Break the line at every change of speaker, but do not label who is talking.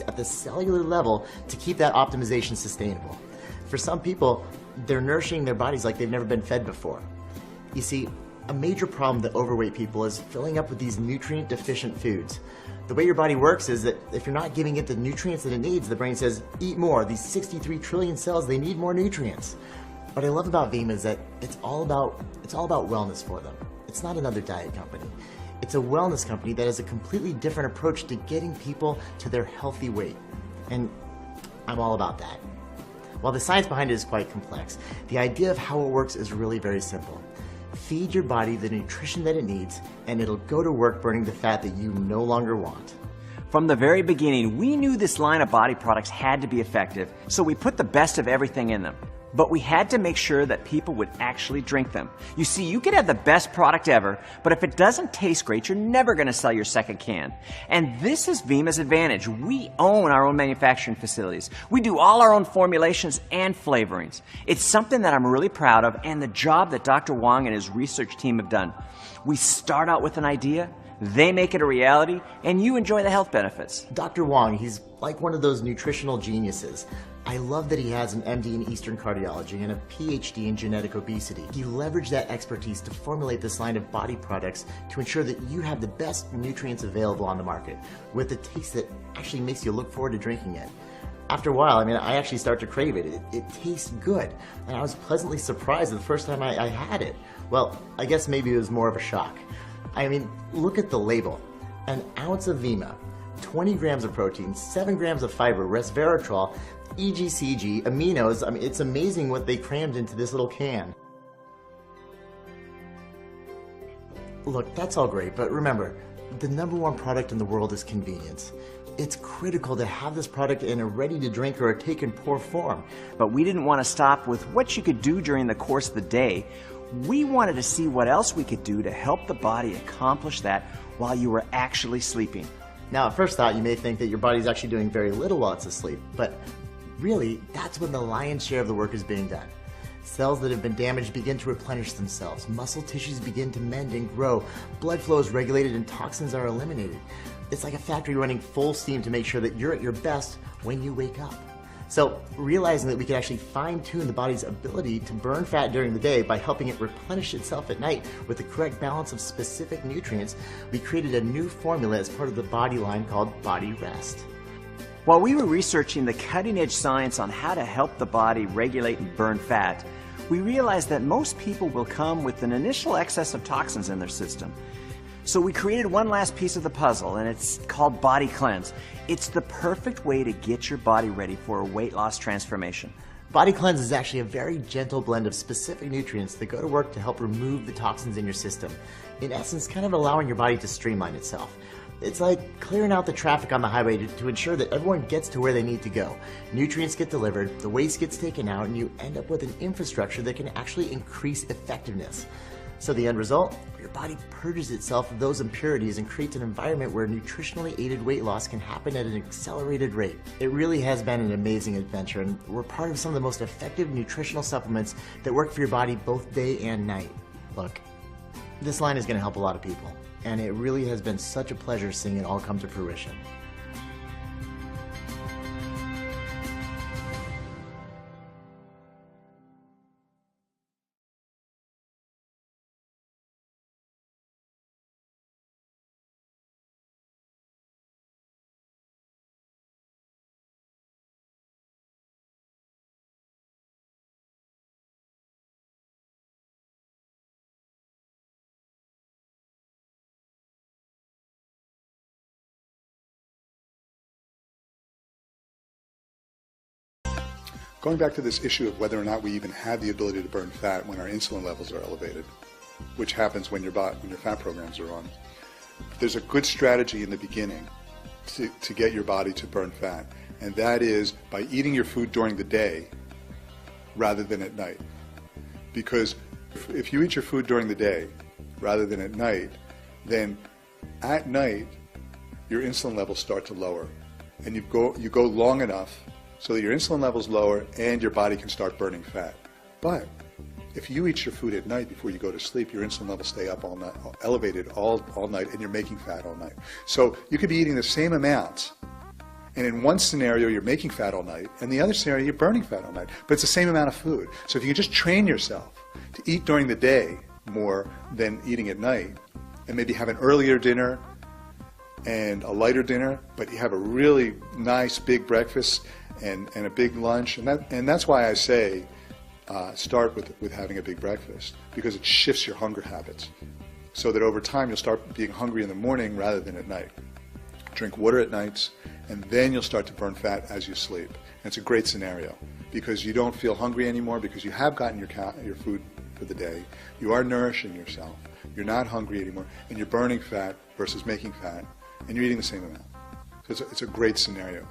at the cellular level to keep that optimization sustainable. For some people, they're nourishing their bodies like they've never been fed before. You see, a major problem that overweight people is filling up with these nutrient deficient foods. The way your body works is that if you're not giving it the nutrients that it needs, the brain says, eat more. These 63 trillion cells, they need more nutrients. What I love about Vima is that it's all about wellness for them. It's not another diet company. It's a wellness company that has a completely different approach to getting people to their healthy weight. And I'm all about that. While the science behind it is quite complex, the idea of how it works is really very simple. Feed your body the nutrition that it needs, and it'll go to work burning the fat that you no longer want.
From the very beginning, we knew this line of body products had to be effective, so we put the best of everything in them. But we had to make sure that people would actually drink them. You see, you could have the best product ever, but if it doesn't taste great, you're never going to sell your second can. And this is Vima's advantage. We own our own manufacturing facilities. We do all our own formulations and flavorings. It's something that I'm really proud of, and the job that Dr. Wong and his research team have done. We start out with an idea, they make it a reality, and you enjoy the health benefits.
Dr. Wong, he's like one of those nutritional geniuses. I love that he has an MD in Eastern cardiology and a PhD in genetic obesity. He leveraged that expertise to formulate this line of body products to ensure that you have the best nutrients available on the market with a taste that actually makes you look forward to drinking it. After a while, I actually start to crave it. It tastes good, and I was pleasantly surprised the first time I had it. Well, I guess maybe it was more of a shock. Look at the label. An ounce of Vima, 20 grams of protein, 7 grams of fiber, resveratrol, EGCG, aminos. It's amazing what they crammed into this little can. Look, that's all great, but remember, the #1 product in the world is convenience. It's critical to have this product in a ready-to-drink or a take-and-pour form.
But we didn't want to stop with what you could do during the course of the day. We wanted to see what else we could do to help the body accomplish that while you were actually sleeping.
Now, at first thought, you may think that your body's actually doing very little while it's asleep, but really, that's when the lion's share of the work is being done. Cells that have been damaged begin to replenish themselves, muscle tissues begin to mend and grow, blood flow is regulated, and toxins are eliminated. It's like a factory running full steam to make sure that you're at your best when you wake up. So, realizing that we can actually fine-tune the body's ability to burn fat during the day by helping it replenish itself at night with the correct balance of specific nutrients, we created a new formula as part of the body line called Body Rest.
While we were researching the cutting-edge science on how to help the body regulate and burn fat, we realized that most people will come with an initial excess of toxins in their system. So we created one last piece of the puzzle, and it's called Body Cleanse. It's the perfect way to get your body ready for a weight loss transformation.
Body Cleanse is actually a very gentle blend of specific nutrients that go to work to help remove the toxins in your system. In essence, kind of allowing your body to streamline itself. It's like clearing out the traffic on the highway to ensure that everyone gets to where they need to go. Nutrients get delivered, the waste gets taken out, and you end up with an infrastructure that can actually increase effectiveness. So the end result? Your body purges itself of those impurities and creates an environment where nutritionally aided weight loss can happen at an accelerated rate. It really has been an amazing adventure, and we're part of some of the most effective nutritional supplements that work for your body both day and night. Look, this line is going to help a lot of people, and it really has been such a pleasure seeing it all come to fruition.
Going back to this issue of whether or not we even have the ability to burn fat when our insulin levels are elevated, which happens when your fat programs are on, there's a good strategy in the beginning to get your body to burn fat, and that is by eating your food during the day rather than at night. Because if you eat your food during the day rather than at night, then at night your insulin levels start to lower, and you go long enough so that your insulin level's lower and your body can start burning fat. But if you eat your food at night before you go to sleep, your insulin levels stay up all night, elevated all night, and you're making fat all night. So you could be eating the same amount And in one scenario, you're making fat all night, and the other scenario, you're burning fat all night. But it's the same amount of food. So if you can just train yourself to eat during the day more than eating at night, and maybe have an earlier dinner and a lighter dinner, but you have a really nice big breakfast and a big lunch, and that's why I say start with having a big breakfast, because it shifts your hunger habits, so that over time you'll start being hungry in the morning rather than at night. Drink water at nights, and then you'll start to burn fat as you sleep. And it's a great scenario, because you don't feel hungry anymore, because you have gotten your food for the day. You are nourishing yourself. You're not hungry anymore, and you're burning fat versus making fat, and you're eating the same amount. So it's a great scenario.